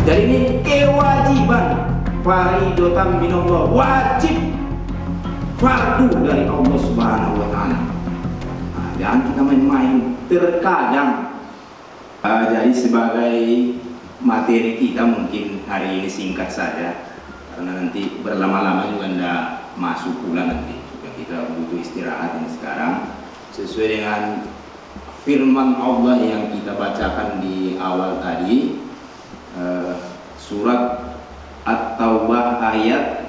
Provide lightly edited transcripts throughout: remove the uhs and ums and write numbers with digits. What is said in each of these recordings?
Jadi ini kewajiban, faridotan minallah, wajib, fardu dari Allah Subhanahu wa Ta'ala. Nah, jangan kita main-main. Terkadang jadi sebagai materi kita mungkin hari ini singkat saja, karena nanti berlama-lama juga tidak masuk pula, nanti juga kita butuh istirahat ini sekarang. Sesuai dengan firman Allah yang kita bacakan di awal tadi, surat At-Taubah ayat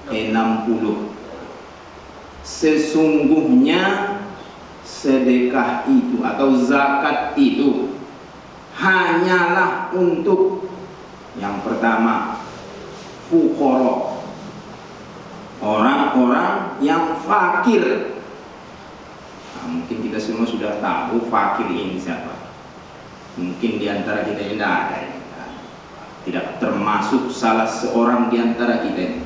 60. Sesungguhnya sedekah itu atau zakat itu hanyalah untuk yang pertama fuqara, orang-orang yang fakir. Nah, mungkin kita semua sudah tahu fakir ini siapa. Mungkin diantara kita yang tidak ada, tidak termasuk salah seorang diantara kita,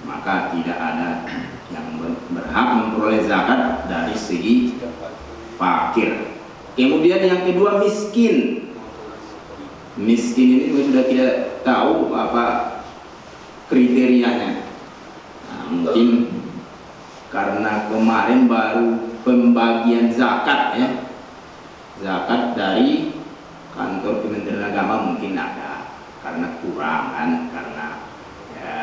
maka tidak ada yang berhak memperoleh zakat dari segi fakir. Kemudian yang kedua miskin. Miskin ini juga sudah kita tahu apa kriterianya. Nah, mungkin karena kemarin baru pembagian zakat ya, zakat dari kantor Kementerian Agama mungkin ada, karena kurang kan, karena ya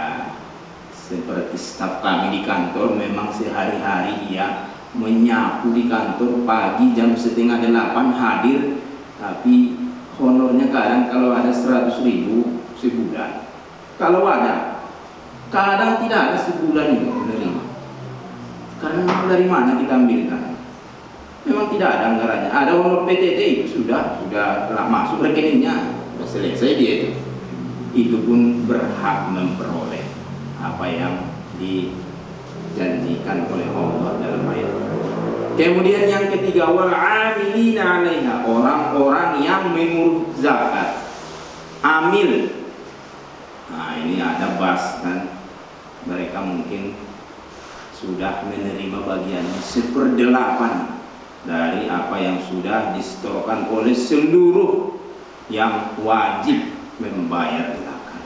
seperti staf kami di kantor memang sehari-hari dia menyapu di kantor pagi jam 7:30 hadir, tapi honornya kadang kalau ada 100.000 sebulan, kalau ada kadang tidak ada sebulan itu menerima. Karena dari mana kita ambilkan? Memang tidak ada anggarannya. Ada honor PTT itu sudah masuk rekeningnya, sudah selesai dia itu pun berhak memperoleh apa yang dijanjikan oleh Allah dalam ayat. Kemudian yang ketiga, wal amilina 'alaiha, orang-orang yang mengurus zakat, amil. Nah, ini ada bas kan, mereka mungkin sudah menerima bagian 1/8 dari apa yang sudah disetorkan oleh seluruh yang wajib membayar zakat.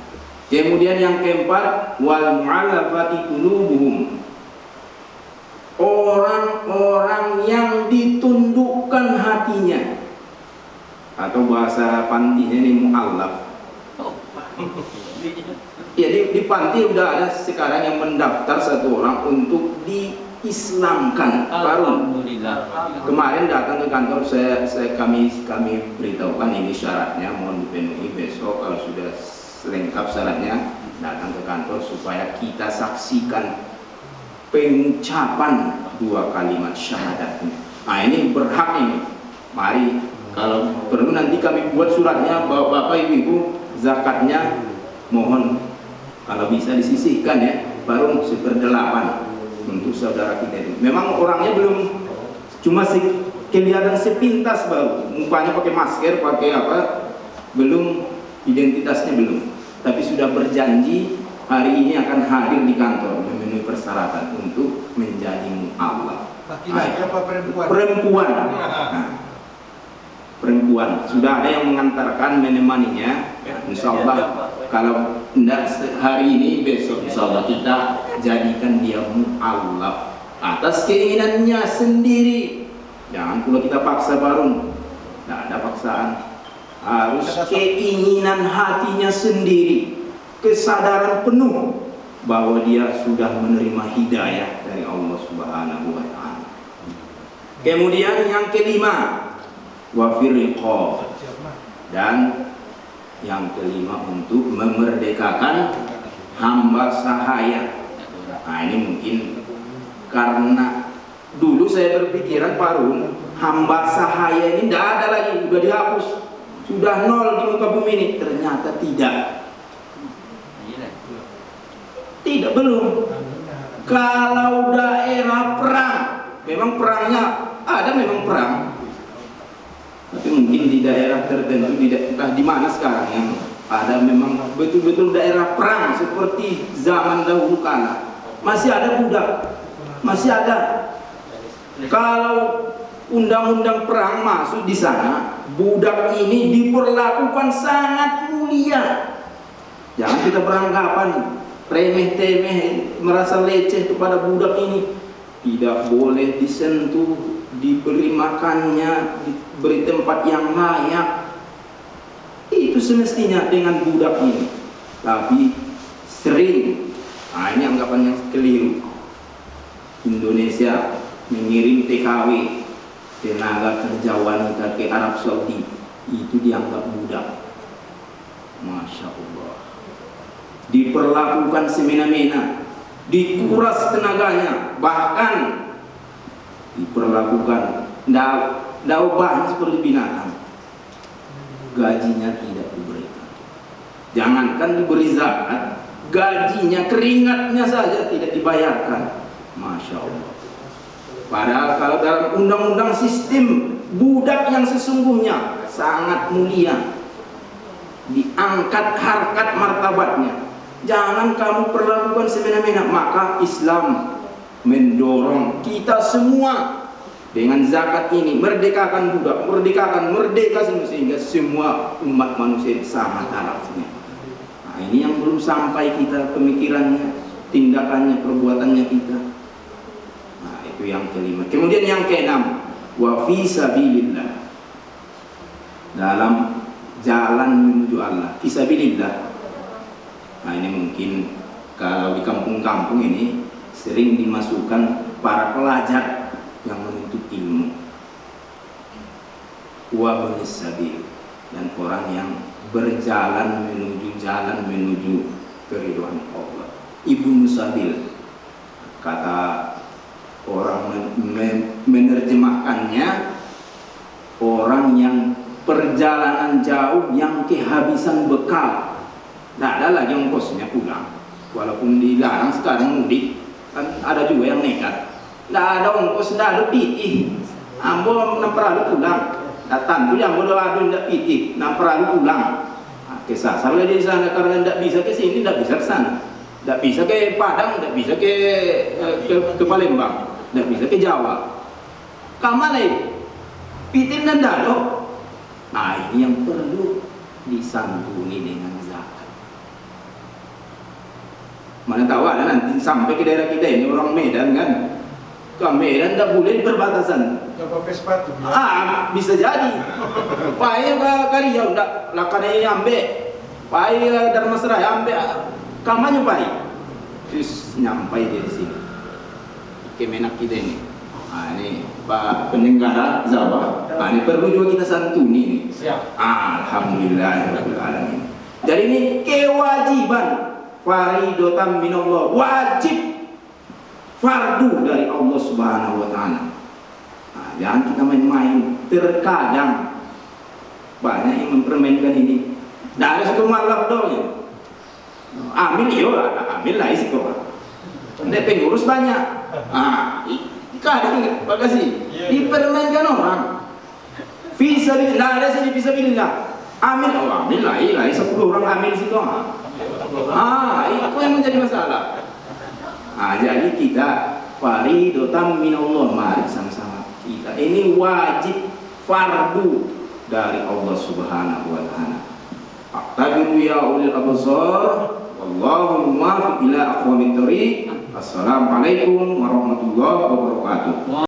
Kemudian yang keempat, wal mu'allafati qulubuhum, orang-orang yang ditundukkan hatinya, atau bahasa pantinya ini mu'allaf. Ya, di panti udah ada sekarang yang mendaftar satu orang untuk diislamkan. Baru kemarin datang ke kantor, kami beritahukan ini syaratnya, mohon dipenuhi. Besok kalau sudah lengkap syaratnya datang ke kantor supaya kita saksikan pengucapan 2 kalimat syahadat. Nah, ini berhak ini. Mari kalau perlu nanti kami buat suratnya, bapak ibu zakatnya mohon kalau bisa disisihkan ya, baru 1/8 untuk saudara kita itu. Memang orangnya belum, cuma kelihatan sepintas, baru mukanya pakai masker, pakai apa, belum, identitasnya belum, tapi sudah berjanji hari ini akan hadir di kantor memenuhi persyaratan untuk menjadi mu'allaf. Laki-laki apa perempuan? Perempuan. Nah, perempuan sudah ada yang mengantarkan menemaninya. Insya Allah kalau tidak hari ini, besok insya Allah kita jadikan dia mu'allaf atas keinginannya sendiri. Jangan pula kita paksa, baru tidak ada paksaan, harus keinginan hatinya sendiri, kesadaran penuh bahwa dia sudah menerima hidayah dari Allah Subhanahu wa Ta'ala. Kemudian yang kelima, wa firqah, dan yang kelima untuk memerdekakan hamba sahaya. Nah, ini mungkin karena dulu saya berpikiran Parun, hamba sahaya ini tidak ada lagi, sudah dihapus, sudah nol di muka bumi ini. Ternyata tidak, belum. Kalau daerah perang, memang perangnya ada, memang perang, tapi mungkin di daerah tertentu, di mana sekarang yang ada memang betul-betul daerah perang seperti zaman dahulu kala, masih ada budak, masih ada. Kalau undang-undang perang masuk di sana, budak ini diperlakukan sangat mulia. Jangan kita beranggapan remeh-temeh, merasa leceh kepada budak ini. Tidak boleh disentuh, diberi makannya, diberi tempat yang layak. Itu semestinya dengan budak ini. Tapi sering, ini anggapan yang keliru. Indonesia mengirim TKW, tenaga kerja wanita, ke Arab Saudi, itu dianggap budak. Masya Allah. Diperlakukan semena-mena, dikuras tenaganya, bahkan diperlakukan daubahnya seperti binatang. Gajinya tidak diberikan. Jangankan diberi zakat, gajinya, keringatnya saja tidak dibayarkan. Masya Allah. Padahal kalau dalam undang-undang sistem, budak yang sesungguhnya sangat mulia, diangkat harkat martabatnya. Jangan kamu perlakukan semena-mena. Maka Islam mendorong kita semua dengan zakat ini, merdekakan budak, merdeka sehingga semua umat manusia sama tarafnya. Nah, ini yang belum sampai kita pemikirannya, tindakannya, perbuatannya kita. Nah, itu yang kelima. Kemudian yang keenam, wa fi sabilillah, dalam jalan menuju Allah. Fi sabilillah. Nah, ini mungkin kalau di kampung-kampung ini sering dimasukkan para pelajar yang menuntut ilmu, wa ibnis sabil, dan orang yang berjalan menuju keridhaan Allah. Ibnu sabil, kata orang menerjemahkannya, orang yang perjalanan jauh yang kehabisan bekal. Tidak ada lagi ongkosnya pulang. Walaupun dilarang sekarang mudik, kan ada juga yang nekat. Tidak ada ongkos, tidak ada pitih. Ambo namperalu pulang. Datang tu yang bodoh adu tidak pitih, namperalu pulang. Nah, kesasar di sana karena tidak bisa ke sini, tidak bisa ke sana. Tidak bisa ke Padang, tidak bisa ke Palembang, tidak bisa ke Jawa. Kamana itu? Pitih dan dado. Nah, ini yang perlu disambungi dengan zakat. Mana tahu ada nanti sampai ke daerah kita ini orang Medan kan, ke Medan tidak boleh berbatasan. Coba pakai sepatu. Bisa jadi. Pai ke Riau tidak lakannya ambil. Pai ke Darmasraya ambil. Kamanya pai. Terus nyampai di sini. Kemenak kita ini. Nah, ini Pak Penyelenggara Zawa. Nah, ini perlu juga kita santuni. Siap. Alhamdulillahirabbil alamin. Jadi ini kewajiban. Faridotan minallah, wajib, fardu dari Allah Subhanahu wa Ta'ala. Nah, jangan kita main-main. Terkadang banyak yang mempermainkan ini. Dari situ malah dong. Ambil ambil lah isi kok. Ada pengurus banyak. Kadang makasih dipermainkan orang. Fisabilillah, ada sini fisabilillah. Ambil lah, 10 orang ambil situ. Itu yang menjadi masalah. Jadi kita faridotan minallah, mari sama-sama kita. Ini wajib fardu dari Allah Subhanahu wa Ta'ala. Aqtabiru ya ulil absar, wallahu muwaffiq ila aqwamit thoriq. Assalamualaikum warahmatullahi wabarakatuh.